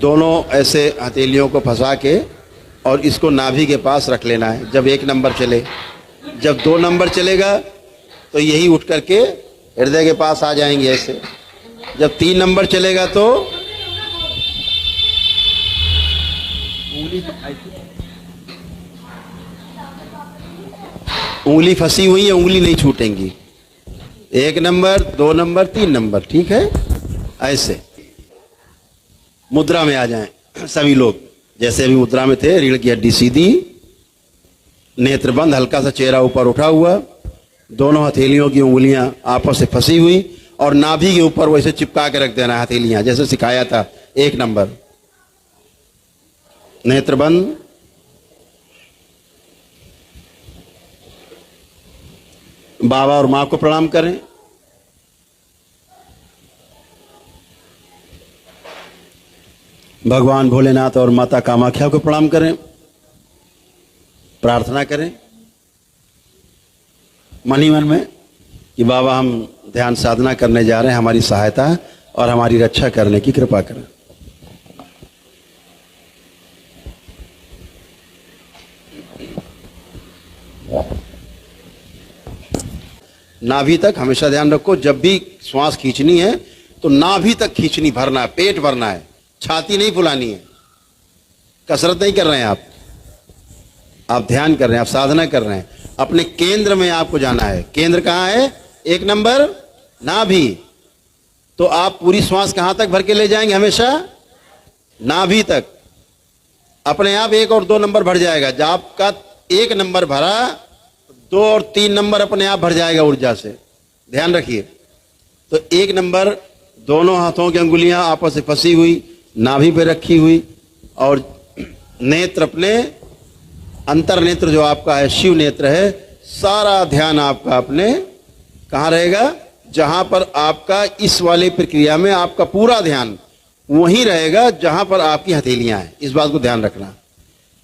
दोनों ऐसे हथेलियों को फंसा के और इसको नाभि के पास रख लेना है। जब 1 नंबर चले, जब 2 नंबर चलेगा तो यही उठ करके हृदय के पास आ जाएंगे ऐसे। जब 3 नंबर चलेगा तो उंगली फंसी हुई है, उंगली नहीं छूटेंगी। 1 नंबर, 2 नंबर, 3 नंबर, ठीक है। ऐसे मुद्रा में आ जाएं सभी लोग, जैसे अभी मुद्रा में थे। रीढ़ की हड्डी सीधी, नेत्र बंद, हल्का सा चेहरा ऊपर उठा हुआ, दोनों हथेलियों की उंगलियां आपस से फंसी हुई और नाभि के ऊपर वैसे चिपका के रख देना हथेलियां, जैसे सिखाया था 1 नंबर। नेत्र बंद, बाबा और मां को प्रणाम करें। भगवान भोलेनाथ और माता कामाख्या को प्रणाम करें। प्रार्थना करें मन ही मन में कि बाबा हम ध्यान साधना करने जा रहे हैं, हमारी सहायता और हमारी रक्षा करने की कृपा करें। नाभि तक हमेशा ध्यान रखो, जब भी श्वास खींचनी है तो नाभि तक खींचनी, भरना है, पेट भरना है, छाती नहीं फुलानी है। कसरत नहीं कर रहे हैं आप ध्यान कर रहे हैं, आप साधना कर रहे हैं। अपने केंद्र में आपको जाना है। केंद्र कहाँ है? 1 नंबर नाभि। तो आप पूरी श्वास कहां तक भर के ले जाएंगे? हमेशा नाभि तक। अपने आप 1 और 2 नंबर भर जाएगा। जब आपका 1 नंबर भरा, 2 और 3 नंबर अपने आप भर जाएगा ऊर्जा से। ध्यान रखिए। तो 1 नंबर, दोनों हाथों की अंगुलियां आपस से फंसी हुई, नाभि पे रखी हुई, और नेत्र अपने अंतर नेत्र जो आपका है, शिव नेत्र है, सारा ध्यान आपका अपने कहाँ रहेगा? जहां पर आपका इस वाली प्रक्रिया में आपका पूरा ध्यान वहीं रहेगा जहां पर आपकी हथेलियां हैं। इस बात को ध्यान रखना।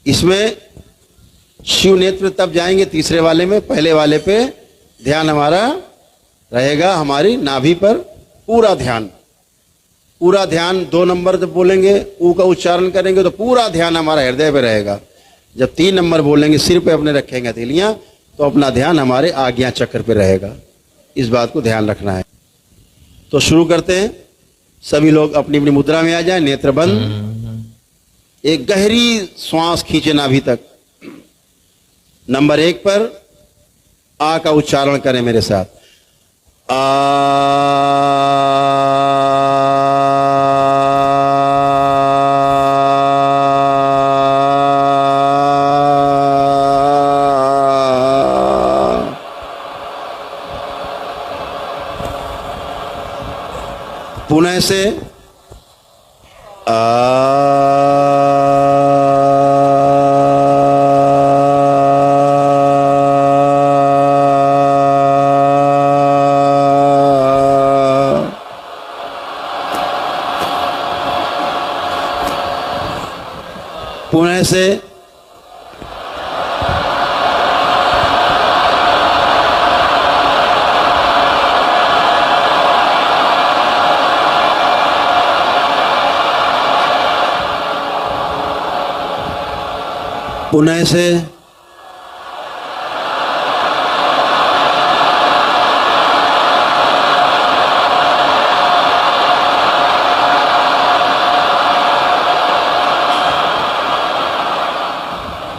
इसमें शिव नेत्र तब जाएंगे तीसरे वाले में, पहले वाले पे ध्यान हमारा रहेगा हमारी नाभि पर। पूरा ध्यान 2 नंबर जब बोलेंगे ऊ का उच्चारण करेंगे तो पूरा ध्यान हमारा हृदय पे रहेगा। जब 3 नंबर बोलेंगे सिर पे अपने रखेंगे हथेलियां, तो अपना ध्यान हमारे आज्ञा चक्र पे रहेगा। इस बात को ध्यान रखना है। तो शुरू करते हैं। सभी लोग अपनी अपनी मुद्रा में आ जाएं, नेत्र बंद, एक गहरी श्वास खींचे नाभि तक। नंबर 1 पर आ का उच्चारण करें मेरे साथ। पुनः से पुनः से पुनः से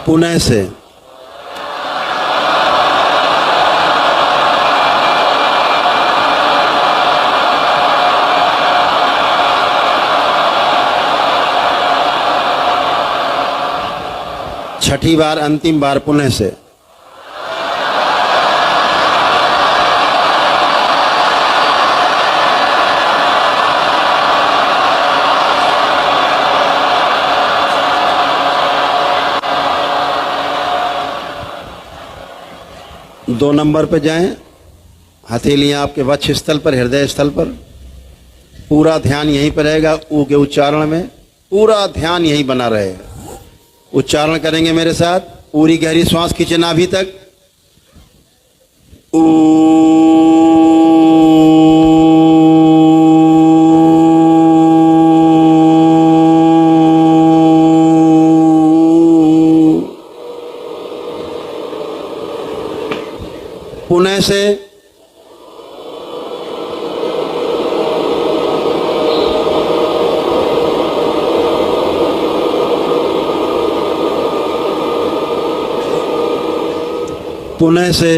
पुनः से छठी बार, अंतिम बार पुनः से। दो नंबर पे जाएं, हथेलियां आपके वक्ष स्थल पर, हृदय स्थल पर। पूरा ध्यान यहीं पर रहेगा। ऊ के उच्चारण में पूरा ध्यान यहीं बना रहेगा। उच्चारण करेंगे मेरे साथ। पूरी गहरी श्वास खींचे नाभि तक। पुनः से पुनः से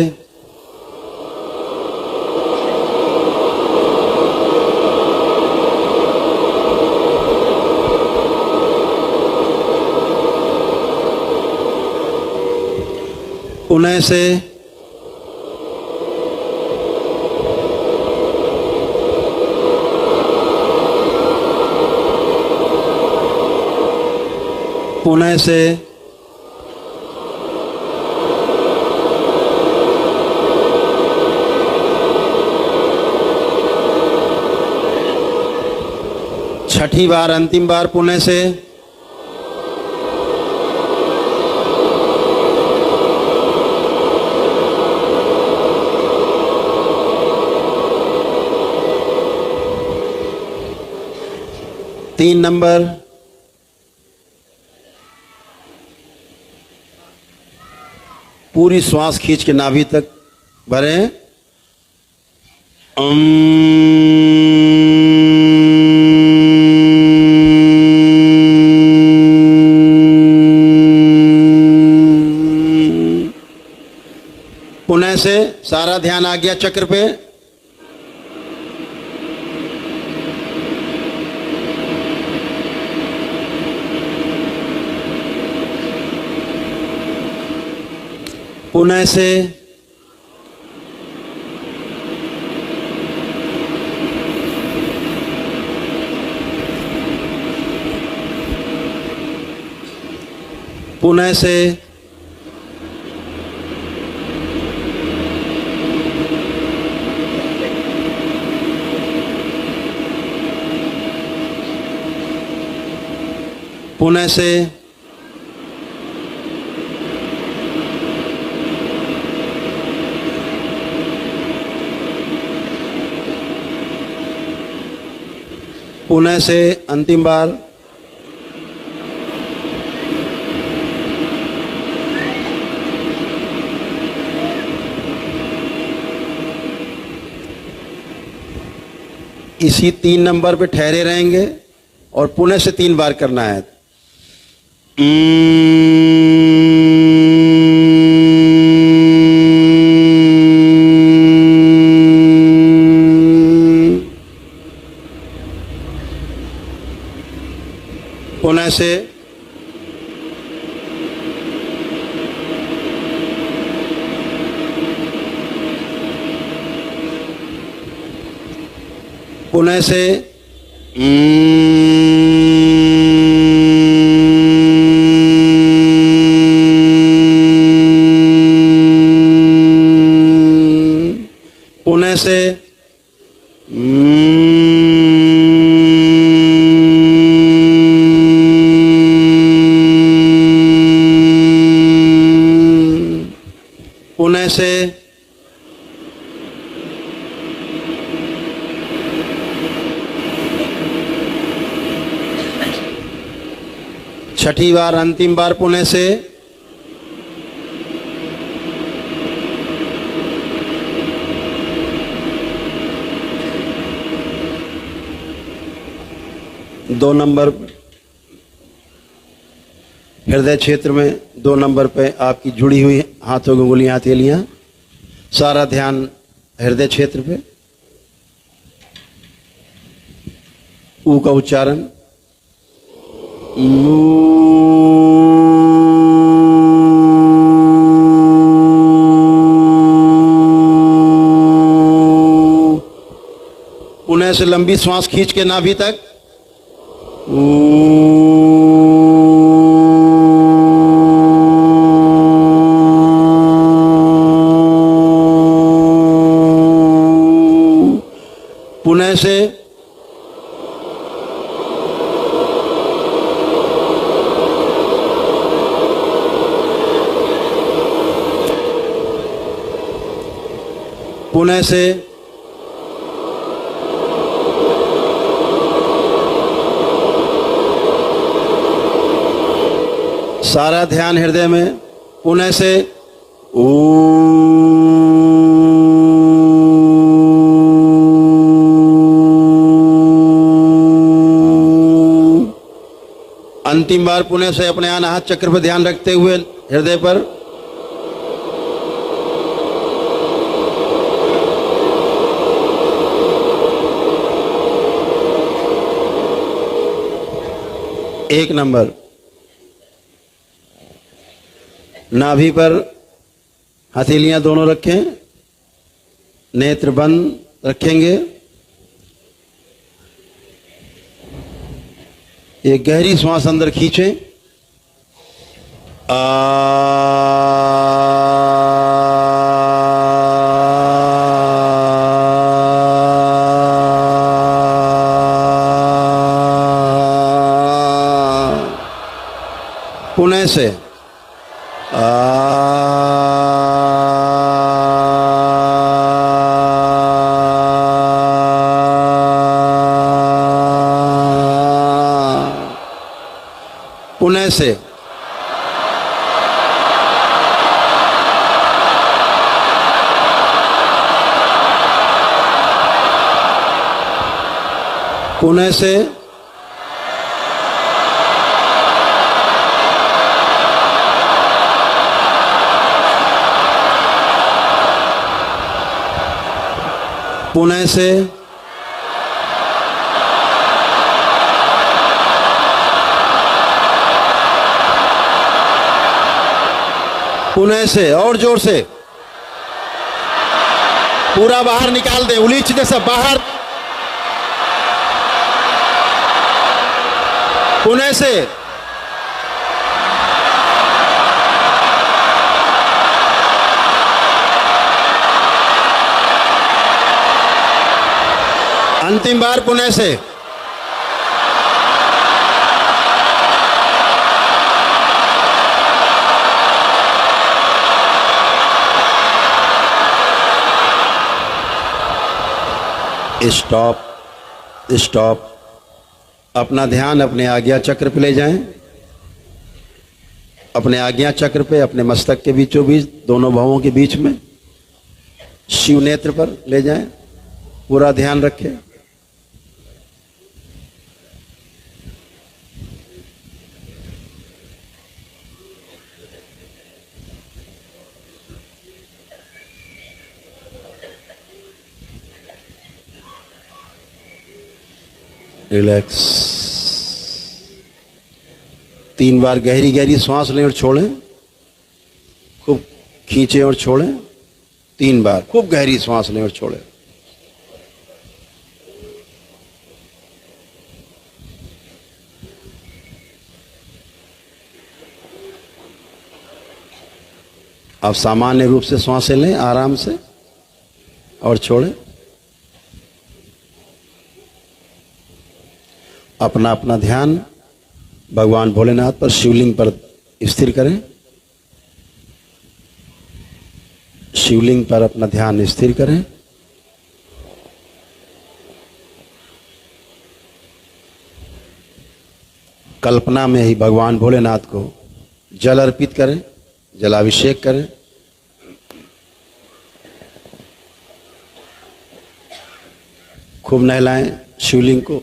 पुनः से पुनः से छठी बार अंतिम बार पुनः से तीन नंबर पूरी श्वास खींच के नाभि तक भरें। पुनः से सारा ध्यान आज्ञा चक्र पे। पुनः से पुनः से पुनः से पुनः से अंतिम बार। इसी 3 नंबर पे ठहरे रहेंगे और पुनः से 3 बार करना है। पुनः से पुनः से पुनः से पुनः से छठी बार अंतिम बार पुनः से। दो नंबर हृदय क्षेत्र में 2 नंबर पे आपकी जुड़ी हुई हाथों की उंगलियां हथेलियां। सारा ध्यान हृदय क्षेत्र पे। ऊ का उच्चारण पुनः से लंबी श्वास खींच के नाभि तक। पुनः से पुनः से सारा ध्यान हृदय में। पुनः से अंतिम बार पुण्य से अपने अनाहत चक्र पर ध्यान रखते हुए हृदय पर एक नंबर नाभि पर हथेलियां दोनों रखें, नेत्र बंद रखेंगे। एक गहरी श्वास अंदर खींचें। पुणे से पुणे से पुणे से पुणे से पुणे से और जोर से पूरा बाहर निकाल दे, उलीच दे सब बाहर। पुणे से अंतिम बार पुणे से स्टॉप स्टॉप। अपना ध्यान अपने आज्ञा चक्र पे ले जाएं, अपने आज्ञा चक्र पे, अपने मस्तक के बीचों बीच, दोनों भवों के बीच में शिव नेत्र पर ले जाएं। पूरा ध्यान रखें। रिलैक्स। 3 बार गहरी गहरी सांस लें और छोड़ें। खूब खींचें और छोड़ें। 3 बार खूब गहरी सांस लें और छोड़ें। आप सामान्य रूप से सांसें लें आराम से और छोड़ें। अपना अपना ध्यान भगवान भोलेनाथ पर, शिवलिंग पर स्थिर करें। शिवलिंग पर अपना ध्यान स्थिर करें। कल्पना में ही भगवान भोलेनाथ को जल अर्पित करें, जलाभिषेक करें। खूब नहलाएं शिवलिंग को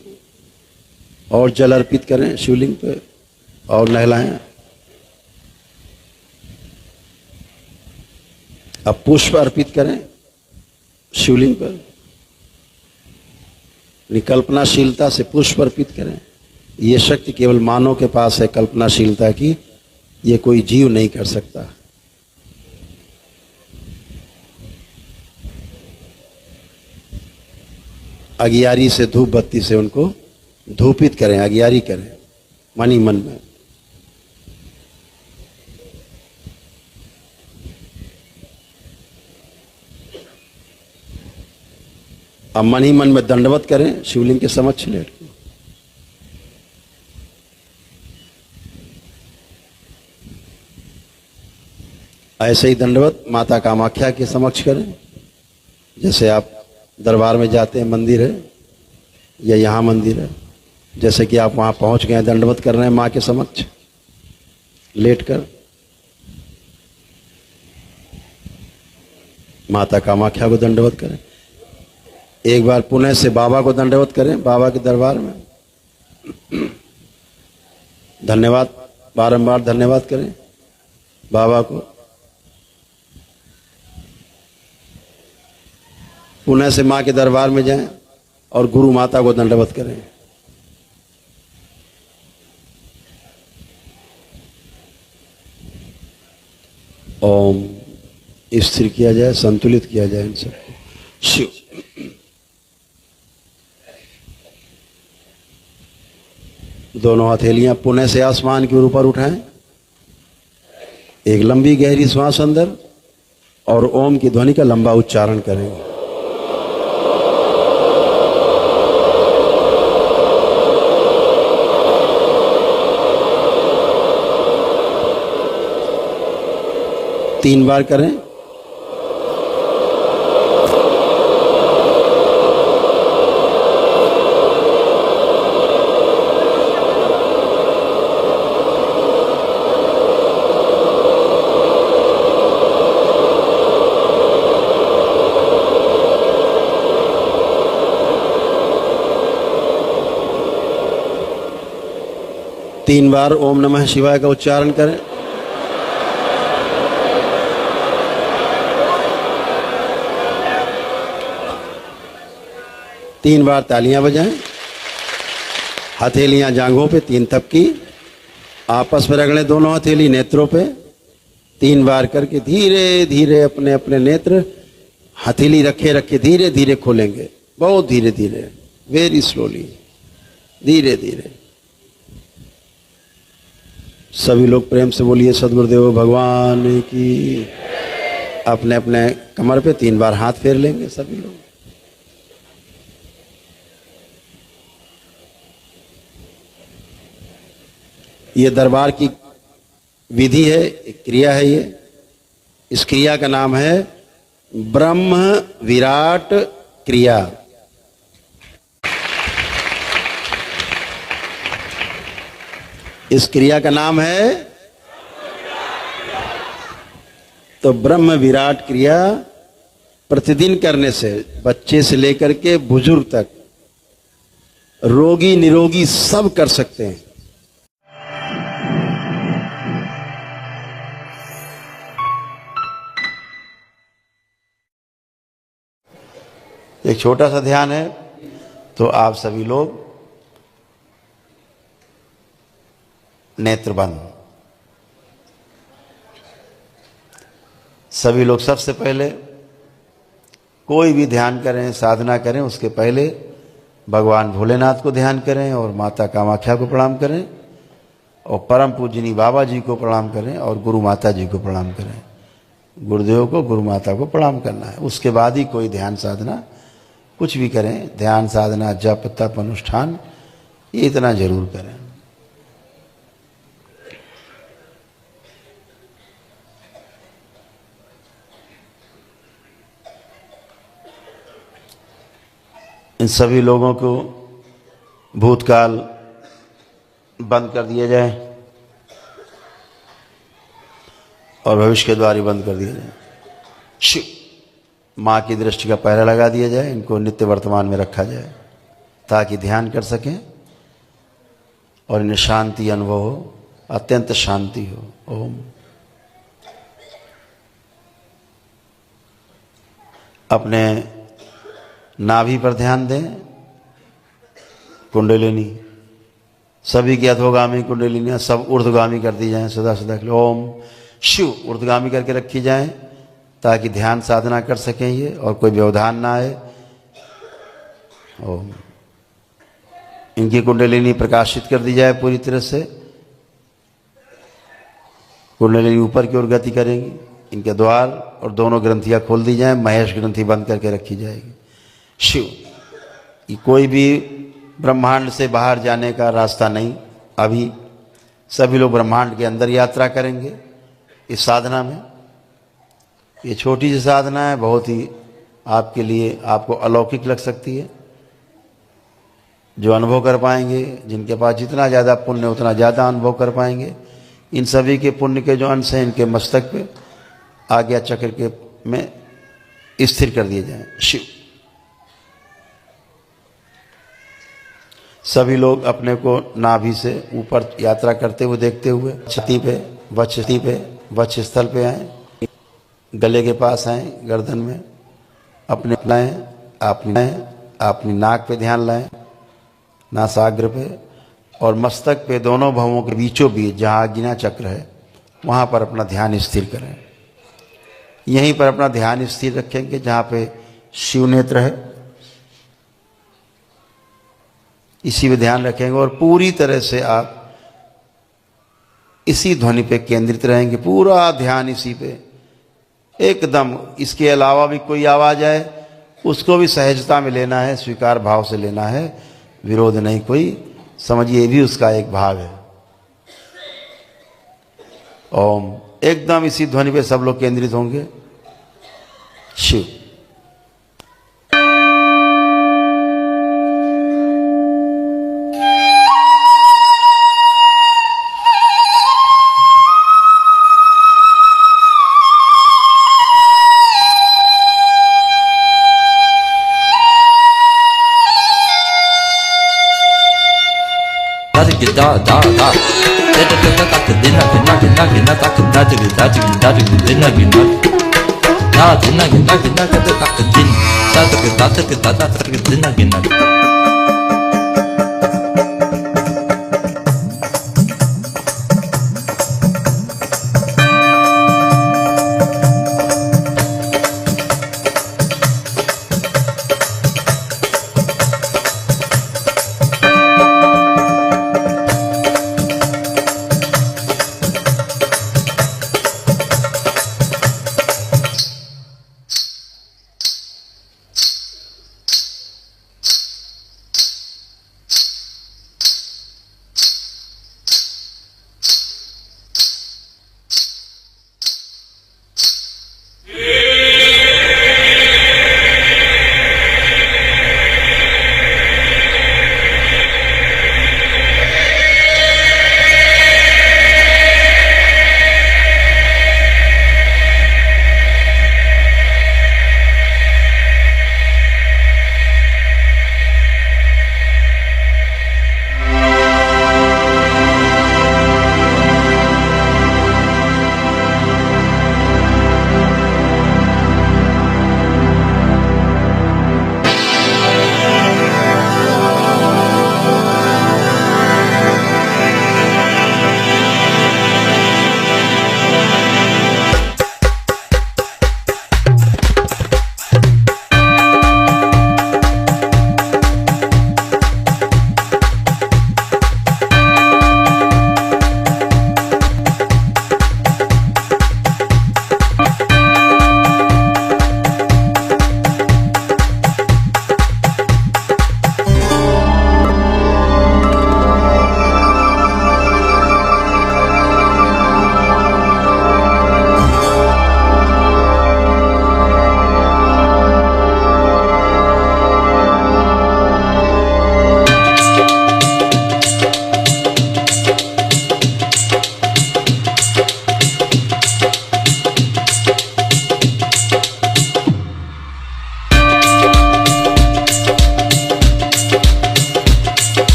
और जल अर्पित करें शिवलिंग पे और नहलाएं। अब पुष्प अर्पित करें शिवलिंग पर। कल्पनाशीलता से पुष्प अर्पित करें। ये शक्ति केवल मानव के पास है, कल्पनाशीलता की। ये कोई जीव नहीं कर सकता। अगियारी से, धूप बत्ती से उनको धूपित करें, अगियारी करें मन ही मन में। अब मन ही मन में दंडवत करें शिवलिंग के समक्ष लेट के। ऐसे ही दंडवत माता कामाख्या के समक्ष करें। जैसे आप दरबार में जाते हैं, मंदिर है या यहाँ मंदिर है, जैसे कि आप वहां पहुंच गए, दंडवत कर रहे हैं माँ के समक्ष लेटकर। माता कामाख्या को दंडवत करें। एक बार पुणे से बाबा को दंडवत करें, बाबा के दरबार में। धन्यवाद, बारंबार धन्यवाद करें बाबा को। पुनः से मां के दरबार में जाएं और गुरु माता को दंडवत करें। ओम। स्थिर किया जाए, संतुलित किया जाए इन सबको। शिव। दोनों हथेलियां पुनः से आसमान के ऊपर उठाएं। एक लंबी गहरी श्वास अंदर और ओम की ध्वनि का लंबा उच्चारण करेंगे। तीन बार करें। तीन बार ओम नमः शिवाय का उच्चारण करें। तीन बार तालियां बजाएं। हथेलियां जांघों पे, तीन थपकी आपस में रगड़ें, दोनों हथेली नेत्रों पे। तीन बार करके धीरे धीरे अपने अपने नेत्र हथेली रखे रखे धीरे धीरे खोलेंगे, बहुत धीरे धीरे, वेरी स्लोली, धीरे धीरे। सभी लोग प्रेम से बोलिए सद्गुरुदेव भगवान की। अपने अपने कमर पे तीन बार हाथ फेर लेंगे सभी लोग। ये दरबार की विधि है, एक क्रिया है। ये इस क्रिया का नाम है ब्रह्म विराट क्रिया। इस क्रिया का नाम है तो ब्रह्म विराट क्रिया प्रतिदिन करने से बच्चे से लेकर के बुजुर्ग तक, रोगी निरोगी सब कर सकते हैं। एक छोटा सा ध्यान है, तो आप सभी लोग नेत्र बंद। सभी लोग सबसे पहले कोई भी ध्यान करें, साधना करें, उसके पहले भगवान भोलेनाथ को ध्यान करें और माता कामाख्या को प्रणाम करें और परम पूजनी बाबा जी को प्रणाम करें और गुरु माता जी को प्रणाम करें। गुरुदेव को, गुरु माता को प्रणाम करना है। उसके बाद ही कोई ध्यान साधना कुछ भी करें। ध्यान साधना, जप तप अनुष्ठान, ये इतना जरूर करें। इन सभी लोगों को भूतकाल बंद कर दिया जाए और भविष्य के द्वार बंद कर दिया जाए। शिव। माँ की दृष्टि का पहरा लगा दिया जाए। इनको नित्य वर्तमान में रखा जाए ताकि ध्यान कर सकें और इन्हें शांति अनुभव हो, अत्यंत शांति हो। ओम। अपने नाभि पर ध्यान दें। कुंडलिनी, सभी की अधोगामी कुंडलिनियां सब ऊर्ध्वगामी कर दी जाएं सदा सदा के लिए। ओम। शिव। ऊर्ध्वगामी करके रखी जाएं ताकि ध्यान साधना कर सकें ये और कोई व्यवधान ना आए। ओम। इनकी कुंडलिनी प्रकाशित कर दी जाए पूरी तरह से। कुंडलिनी ऊपर की ओर गति करेंगी। इनके द्वार और दोनों ग्रंथियां खोल दी जाएं। महेश ग्रंथि बंद करके रखी जाएगी। शिव। कि कोई भी ब्रह्मांड से बाहर जाने का रास्ता नहीं। अभी सभी लोग ब्रह्मांड के अंदर यात्रा करेंगे इस साधना में। ये छोटी सी साधना है, बहुत ही आपके लिए, आपको अलौकिक लग सकती है। जो अनुभव कर पाएंगे, जिनके पास जितना ज़्यादा पुण्य उतना ज़्यादा अनुभव कर पाएंगे। इन सभी के पुण्य के जो अंश हैं इनके मस्तक पे आज्ञा चक्र के में स्थिर कर दिए जाएं। शिव। सभी लोग अपने को नाभि से ऊपर यात्रा करते हुए देखते हुए छाती पे वक्ष स्थल पे आए, गले के पास आए, गर्दन में अपने लाएं, अपनी नाक पे ध्यान लाएं, नासाग्र पे और मस्तक पे, दोनों भवों के बीचों बीच जहाँ आज्ञा चक्र है वहाँ पर अपना ध्यान स्थिर करें। यहीं पर अपना ध्यान स्थिर रखेंगे जहाँ पे शिव नेत्र है, इसी पे ध्यान रखेंगे और पूरी तरह से आप इसी ध्वनि पे केंद्रित रहेंगे, पूरा ध्यान इसी पे एकदम। इसके अलावा भी कोई आवाज आए उसको भी सहजता में लेना है, स्वीकार भाव से लेना है, विरोध नहीं कोई, समझिए ये भी उसका एक भाग है। ओम, एकदम इसी ध्वनि पे सब लोग केंद्रित होंगे। Shiv. da da da da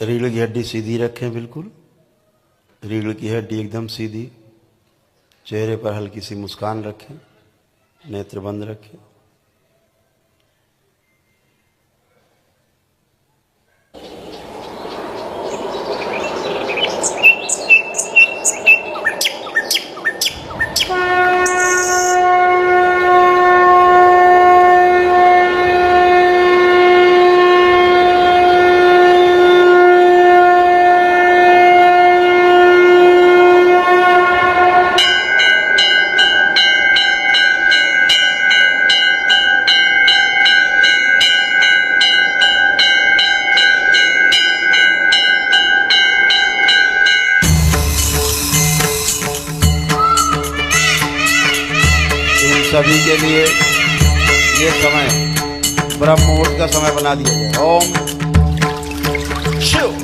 रीढ़ की हड्डी सीधी रखें, बिल्कुल रीढ़ की हड्डी एकदम सीधी। चेहरे पर हल्की सी मुस्कान रखें, नेत्र बंद रखें। सभी के लिए ये समय ब्रह्म मुहूर्त का समय बना दिया जाए। ओम शिव।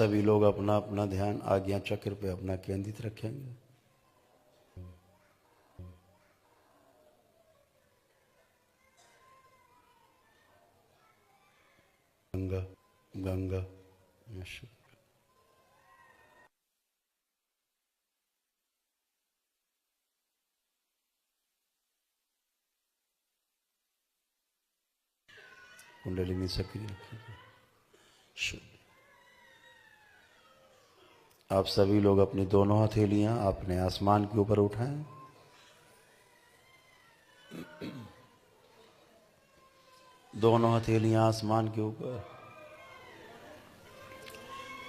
सभी लोग अपना अपना ध्यान आज्ञा चक्र पे अपना केंद्रित रखेंगे। गंगा गंगा कुंडलिनी सक्रिय रखेंगे। आप सभी लोग अपनी दोनों हथेलियां अपने आसमान के ऊपर उठाएं। दोनों हथेलियां आसमान के ऊपर।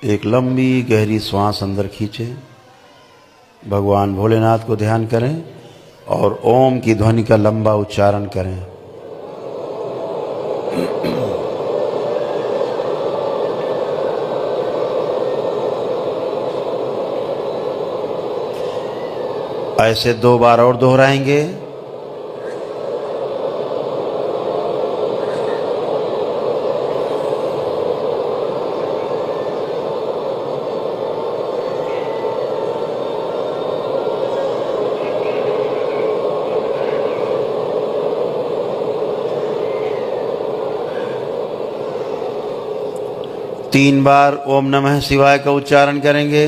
एक लंबी गहरी श्वास अंदर खींचें। भगवान भोलेनाथ को ध्यान करें और ओम की ध्वनि का लंबा उच्चारण करें। ऐसे 2 बार और दोहराएंगे। तीन बार ओम नमः शिवाय का उच्चारण करेंगे।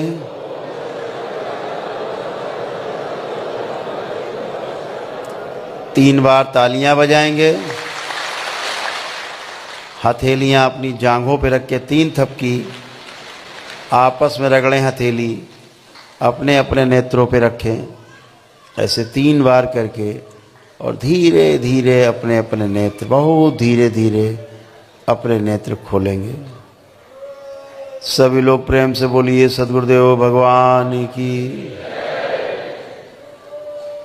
तीन बार तालियां बजाएंगे। हथेलियां अपनी जांघों पे रख के 3 थपकी आपस में रगड़ें। हथेली अपने अपने नेत्रों पे रखें। ऐसे 3 बार करके और धीरे धीरे अपने अपने नेत्र, बहुत धीरे धीरे अपने नेत्र खोलेंगे। सभी लोग प्रेम से बोलिए सद्गुरुदेव भगवान की।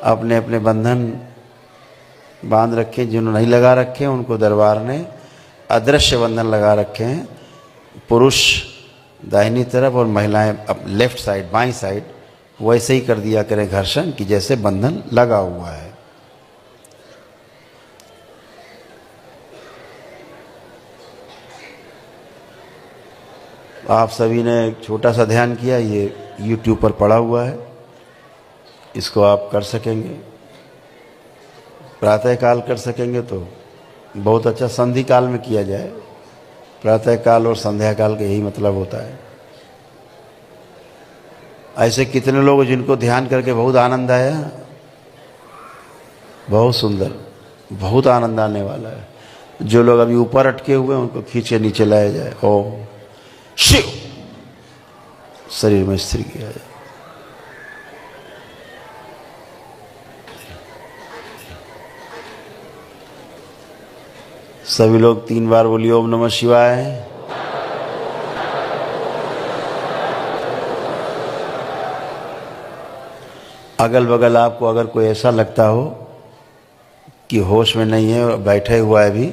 अपने अपने बंधन बांध रखे। जिन्होंने नहीं लगा रखे उनको दरबार ने अदृश्य बंधन लगा रखे हैं। पुरुष दाहिनी तरफ और महिलाएं लेफ्ट साइड, बाईं साइड। वैसे ही कर दिया करें घर्षण कि जैसे बंधन लगा हुआ है। आप सभी ने एक छोटा सा ध्यान किया, ये YouTube पर पड़ा हुआ है, इसको आप कर सकेंगे। प्रातः काल कर सकेंगे तो बहुत अच्छा। संधि काल में किया जाए। प्रातः काल और संध्या काल का यही मतलब होता है। ऐसे कितने लोग जिनको ध्यान करके बहुत आनंद आया। बहुत सुंदर, बहुत आनंद आने वाला है। जो लोग अभी ऊपर अटके हुए हैं उनको खींचे नीचे लाया जाए। ओम शिव शरीर में स्थिर किया जाए। सभी लोग 3 बार बोलिए ओम नमः शिवाय। अगल बगल आपको अगर कोई ऐसा लगता हो कि होश में नहीं है, बैठे हुआ है भी,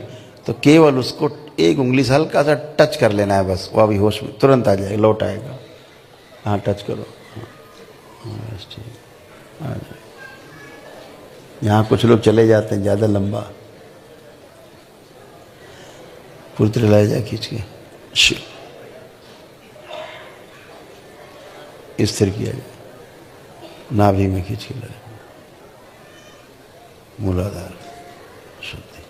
तो केवल उसको 1 उंगली से हल्का सा टच कर लेना है बस। वो अभी होश में तुरंत आ जाएगा, लौट आएगा। हाँ टच करो। बस ठीक, आ जाए। यहाँ कुछ लोग चले जाते हैं ज़्यादा लंबा। पूरी लाया जाए खींच के। स्थिर किया जाए। नाभि में खींच के लाए। मूलाधार शुद्धि।